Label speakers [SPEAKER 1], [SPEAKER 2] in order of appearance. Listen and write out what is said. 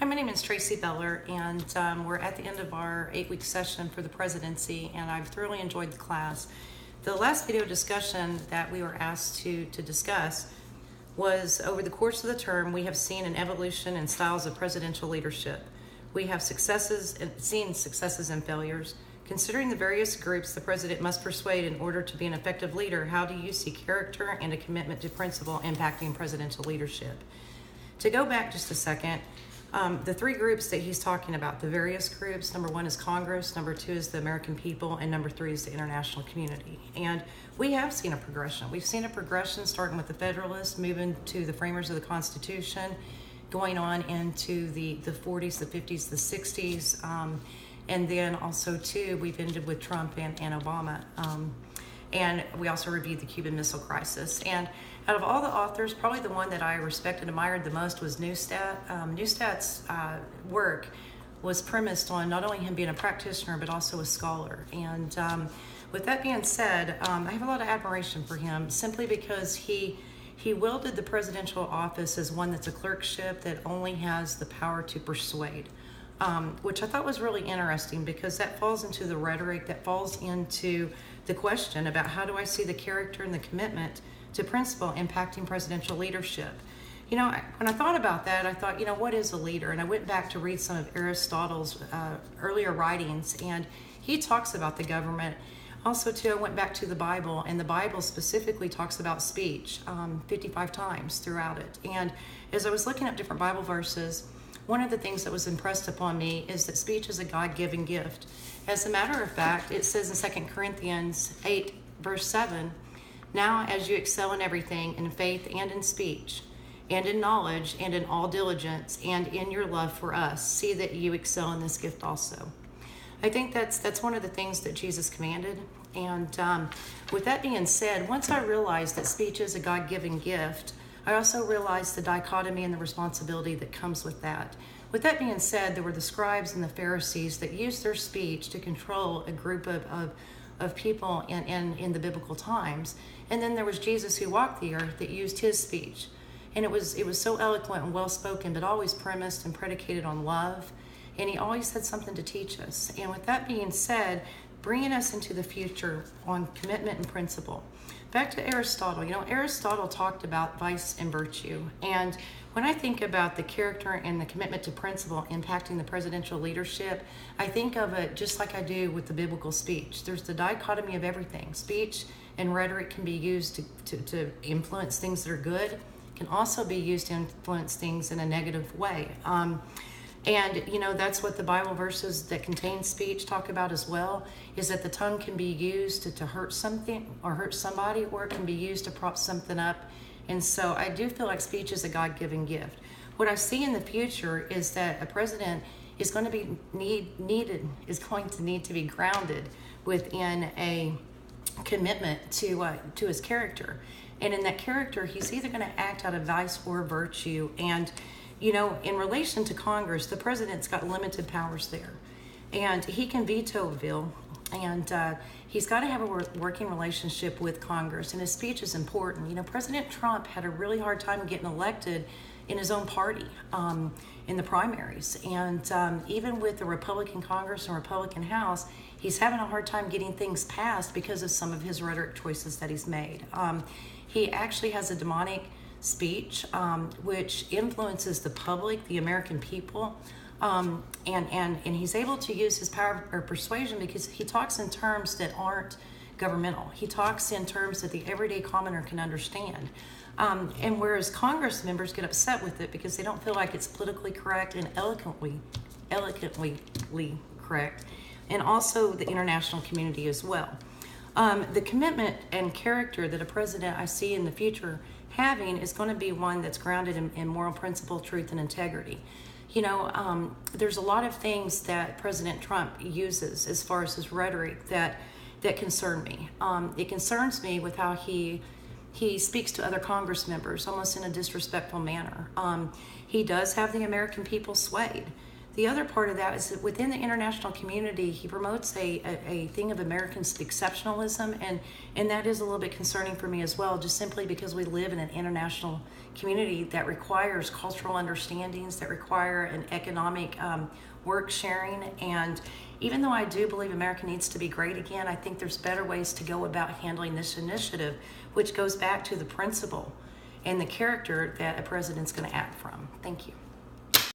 [SPEAKER 1] Hi, my name is Tracy Beller, and we're at the end of our 8-week session for the presidency, and I've thoroughly enjoyed the class. The last video discussion that we were asked to discuss was over the course of the term, we have seen an evolution in styles of presidential leadership. We have seen successes and failures. Considering the various groups the president must persuade in order to be an effective leader, how do you see character and a commitment to principle impacting presidential leadership? To go back just a second, the three groups that he's talking about, the various groups, number one is Congress, number two is the American people, and number three is the international community. And we have seen a progression. We've seen a progression starting with the Federalists, moving to the framers of the Constitution, going on into the 40s, the 50s, the 60s, and then also too, we've ended with Trump and Obama. And we also reviewed the Cuban Missile Crisis. And out of all the authors, probably the one that I respected and admired the most was Neustadt. Neustadt's work was premised on not only him being a practitioner, but also a scholar. And with that being said, I have a lot of admiration for him simply because he wielded the presidential office as one that's a clerkship that only has the power to persuade. Which I thought was really interesting because that falls into the rhetoric, that falls into the question about how do I see the character and the commitment to principle impacting presidential leadership. You know, when I thought about that, I thought, what is a leader? And I went back to read some of Aristotle's earlier writings, and he talks about the government. Also, too, I went back to the Bible, and the Bible specifically talks about speech 55 times throughout it. And as I was looking up different Bible verses, one of the things that was impressed upon me is that speech is a God-given gift. As a matter of fact, it says in 2 Corinthians 8, verse 7, "Now as you excel in everything, in faith and in speech, and in knowledge and in all diligence, and in your love for us, see that you excel in this gift also." I think that's one of the things that Jesus commanded. And with that being said, once I realized that speech is a God-given gift, I also realized the dichotomy and the responsibility that comes with that. With that being said, there were the scribes and the Pharisees that used their speech to control a group of people in the biblical times. And then there was Jesus who walked the earth that used his speech. And it was so eloquent and well-spoken, but always premised and predicated on love. And he always had something to teach us. And with that being said, bringing us into the future on commitment and principle. Back to Aristotle. Aristotle talked about vice and virtue. And when I think about the character and the commitment to principle impacting the presidential leadership, I think of it just like I do with the biblical speech. There's the dichotomy of everything. Speech and rhetoric can be used to influence things that are good, can also be used to influence things in a negative way. And that's what the Bible verses that contain speech talk about as well, is that the tongue can be used to hurt something or hurt somebody, or it can be used to prop something up. And so I do feel like speech is a God-given gift. What I see in the future is that a president is going to be going to need to be grounded within a commitment to his character. And in that character, he's either going to act out of vice or virtue. And in relation to Congress, the president's got limited powers there. And he can veto a bill. And he's got to have a working relationship with Congress. And his speech is important. President Trump had a really hard time getting elected in his own party in the primaries. And even with the Republican Congress and Republican House, he's having a hard time getting things passed because of some of his rhetoric choices that he's made. He actually has a demonic speech, which influences the public, the American people, and he's able to use his power or persuasion because he talks in terms that aren't governmental. He talks in terms that the everyday commoner can understand. And whereas Congress members get upset with it because they don't feel like it's politically correct and eloquently correct, and also the international community as well. The commitment and character that a president I see in the future having is going to be one that's grounded in moral principle, truth, and integrity. There's a lot of things that President Trump uses as far as his rhetoric that concern me. It concerns me with how he speaks to other Congress members almost in a disrespectful manner. He does have the American people swayed. The other part of that is that within the international community, he promotes a thing of American exceptionalism, and that is a little bit concerning for me as well, just simply because we live in an international community that requires cultural understandings, that require an economic work sharing. And even though I do believe America needs to be great again, I think there's better ways to go about handling this initiative, which goes back to the principle and the character that a president's going to act from. Thank you.